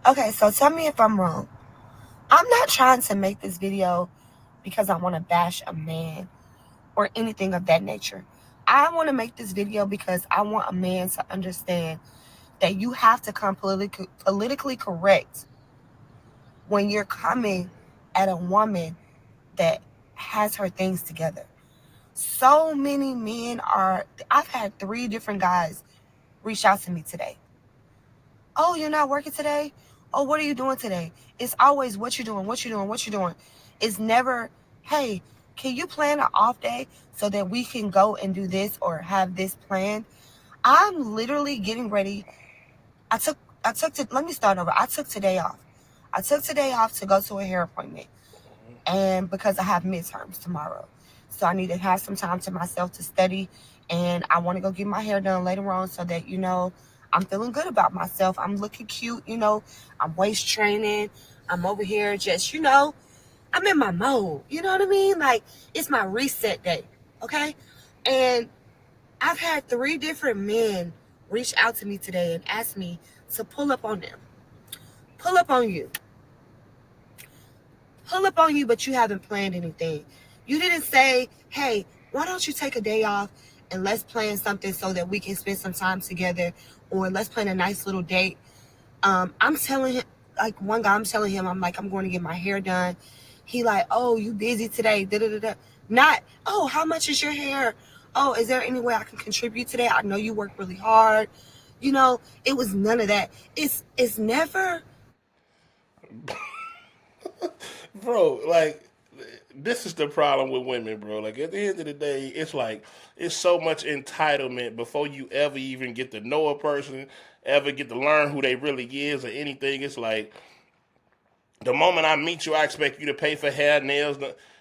Okay, so tell me if I'm wrong. I'm not trying to make this video because I want to bash a man or anything of that nature. I want to make this video because I want a man to understand that you have to come politically correct when you're coming at a woman that has her things together. So many men are, I've had three different guys reach out to me today. Oh, you're not working today? Oh, what are you doing today? It's always what you doing, what you doing, what you doing. It's never, hey, can you plan an off day so that we can go and do this or have this planned? I'm literally getting ready. I took let me start over. I took today off. I took today off to go to a hair appointment. And because I have midterms tomorrow. So I need to have some time to myself to study, and I want to go get my hair done later on so that I'm feeling good about myself. I'm looking cute. I'm waist training. I'm over here just I'm in my mode. You know what I mean? Like it's my reset day. Okay? And I've had three different men reach out to me today and ask me to pull up on them. Pull up on you. Pull up on you, but you haven't planned anything. You didn't say, hey, why don't you take a day off and let's plan something so that we can spend some time together, or let's plan a nice little date. I'm telling him, like one guy, I'm telling him, I'm like, I'm going to get my hair done. He like, oh, you busy today? Da da da da. Not, oh, how much is your hair? Oh, is there any way I can contribute today? I know you work really hard. It was none of that. It's never. Bro, like this is the problem with women, bro. Like at the end of the day, it's like it's so much entitlement before you ever even get to know a person, ever get to learn who they really is or anything. It's like the moment I meet you, I expect you to pay for hair, nails.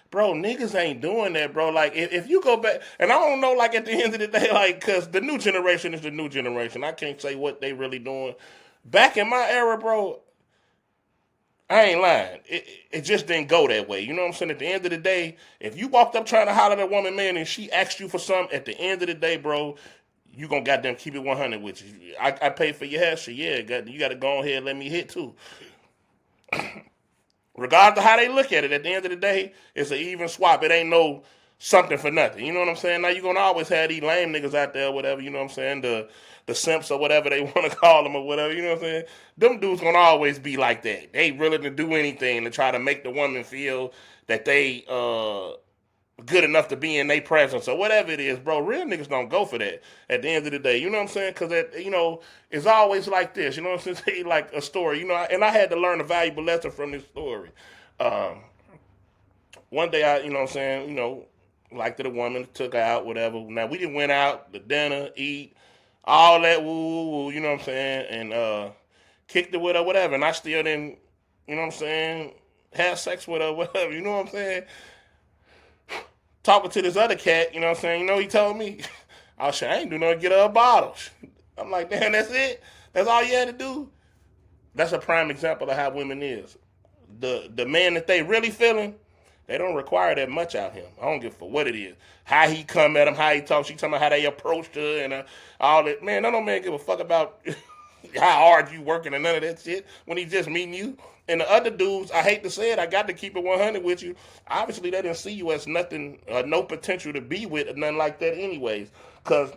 Bro, niggas ain't doing that, bro. Like, if you go back, and I don't know, like, at the end of the day, like, because the new generation is the new generation. I can't say what they really doing. Back in my era, bro, I ain't lying. It just didn't go that way. You know what I'm saying? At the end of the day, if you walked up trying to holler at a woman, man, and she asked you for something, at the end of the day, bro, you gonna goddamn keep it 100 with you. I pay for your hair, so yeah, you gotta go ahead and let me hit too. Regardless of how they look at it, at the end of the day, it's an even swap. It ain't no something for nothing. You know what I'm saying? Now you're gonna always have these lame niggas out there, or whatever. You know what I'm saying? The simps or whatever they want to call them or whatever. You know what I'm saying? Them dudes gonna always be like that. They willing to do anything to try to make the woman feel that they good enough to be in their presence or whatever it is, bro. Real niggas don't go for that at the end of the day. You know what I'm saying? Because it's always like this. You know what I'm saying? Like a story. And I had to learn a valuable lesson from this story. Um, One day I, you know what I'm saying, liked the woman, took her out, whatever. Now we didn't went out, the dinner, eat, all that woo woo woo, you know what I'm saying, and kicked it with her, whatever. And I still didn't, you know what I'm saying, have sex with her, whatever, you know what I'm saying? Talking to this other cat, you know what I'm saying, he told me, oh shit, I ain't do nothing to get her a bottle. I'm like, damn, that's it? That's all you had to do? That's a prime example of how women is. The man that they really feeling, they don't require that much out of him. I don't give a fuck what it is. How he come at them, how he talk. She talking about how they approached her and all that. Man, no man give a fuck about how hard you working and none of that shit when he just meeting you. And the other dudes, I hate to say it, I got to keep it 100 with you. Obviously, they didn't see you as nothing, no potential to be with or nothing like that anyways. Because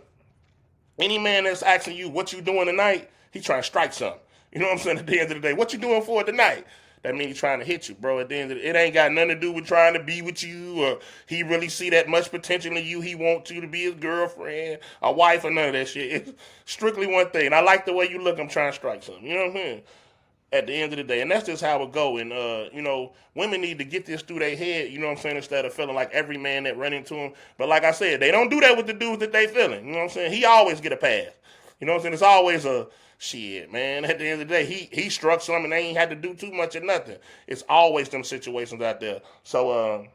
any man that's asking you what you doing tonight, he trying to strike something. You know what I'm saying? At the end of the day, what you doing for tonight? That means he's trying to hit you, bro. At the end of it ain't got nothing to do with trying to be with you or he really see that much potential in you. He wants you to be his girlfriend, a wife, or none of that shit. It's strictly one thing. I like the way you look. I'm trying to strike something. You know what I'm saying? At the end of the day, and that's just how it go. And women need to get this through their head. You know what I'm saying? Instead of feeling like every man that run into them. But like I said, they don't do that with the dudes that they feeling. You know what I'm saying? He always get a pass. You know what I'm saying? It's always a shit, man. At the end of the day, he struck some and they ain't had to do too much or nothing. It's always them situations out there. So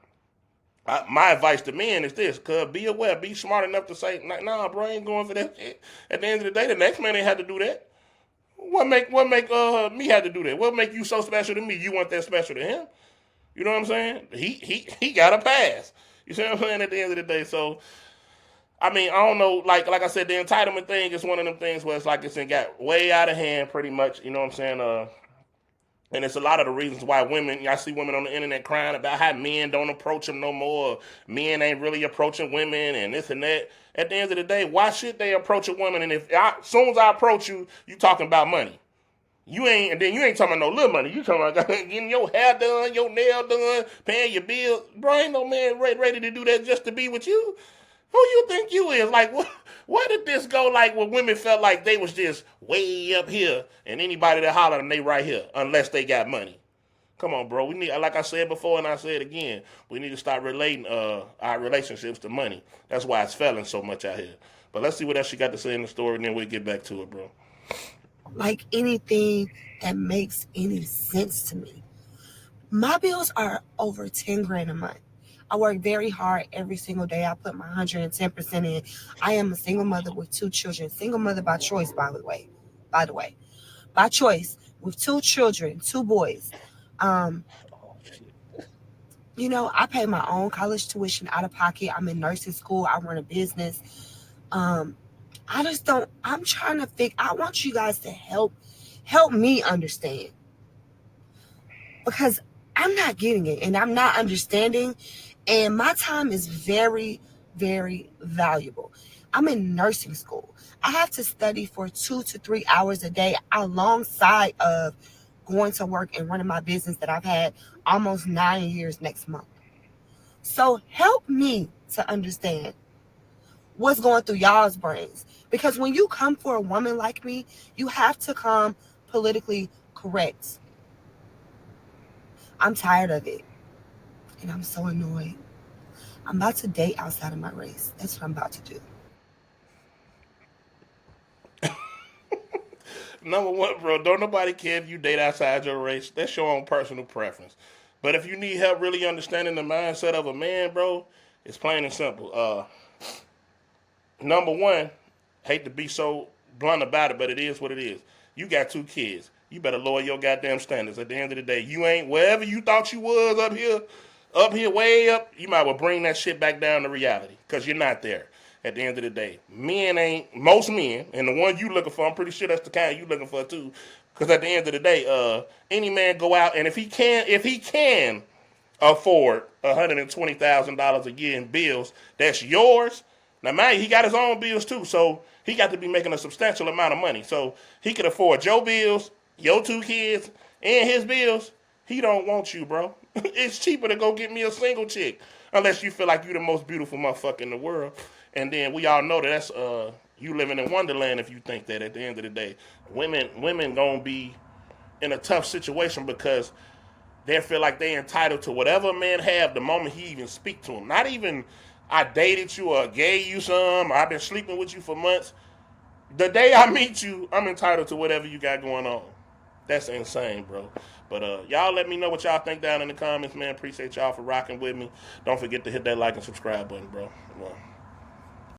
my advice to men is this: cuz be aware, be smart enough to say, nah, bro, I ain't going for that shit. At the end of the day, the next man ain't had to do that. What make me have to do that? What make you so special to me? You want that special to him? You know what I'm saying? He got a pass. You see what I'm saying? At the end of the day, so I mean, I don't know. Like I said, the entitlement thing is one of them things where it's like it's got way out of hand, pretty much. You know what I'm saying? And it's a lot of the reasons why women, I see women on the internet crying about how men don't approach them no more. Men ain't really approaching women and this and that. At the end of the day, why should they approach a woman? And as soon as I approach you, you talking about money. You ain't, and then you ain't talking about no little money. You talking about getting your hair done, your nail done, paying your bills. Bro, ain't no man ready to do that just to be with you. Who you think you is? Like, where did this go? Like, when women felt like they was just way up here, and anybody that hollered and they right here, unless they got money. Come on, bro. We need, like I said before, and I say it again. We need to start relating our relationships to money. That's why it's failing so much out here. But let's see what else she got to say in the story, and then we'll get back to it, bro. Like anything that makes any sense to me. My bills are over 10 grand a month. I work very hard every single day. I put my 110% in. I am a single mother with two children. Single mother by choice, by the way. By the way. By choice, with two children, two boys. Um, Oh, shit. I pay my own college tuition out of pocket. I'm in nursing school. I run a business. Um, I just don't. I'm trying to figure. I want you guys to help me understand because I'm not getting it and I'm not understanding. And my time is very, very valuable. I'm in nursing school. I have to study for 2 to 3 hours a day alongside of going to work and running my business that I've had almost 9 years next month. So help me to understand what's going through y'all's brains. Because when you come for a woman like me, you have to come politically correct. I'm tired of it. And I'm so annoyed. I'm about to date outside of my race. That's what I'm about to do. Number one, bro, don't nobody care if you date outside your race. That's your own personal preference. But if you need help really understanding the mindset of a man, bro, it's plain and simple. Number one, hate to be so blunt about it, but it is what it is. You got two kids. You better lower your goddamn standards. At the end of the day, you ain't wherever you thought you was up here, way up. You might well bring that shit back down to reality because you're not there. At the end of the day, men ain't most men, and the one you looking for, I'm pretty sure that's the kind you looking for too. Because at the end of the day, any man go out and if he can afford $120,000 a year in bills, that's yours. Now, man, he got his own bills too, so he got to be making a substantial amount of money. So he could afford your bills, your two kids, and his bills. He don't want you, bro. It's cheaper to go get me a single chick, unless you feel like you the most beautiful motherfucker in the world. And then we all know that that's you living in Wonderland if you think that. At the end of the day, women gonna be in a tough situation because they feel like they entitled to whatever a man have the moment he even speak to him. Not even I dated you or gave you some. Or I've been sleeping with you for months. The day I meet you, I'm entitled to whatever you got going on. That's insane, bro. But y'all let me know what y'all think down in the comments, man. Appreciate y'all for rocking with me. Don't forget to hit that like and subscribe button, bro. Well,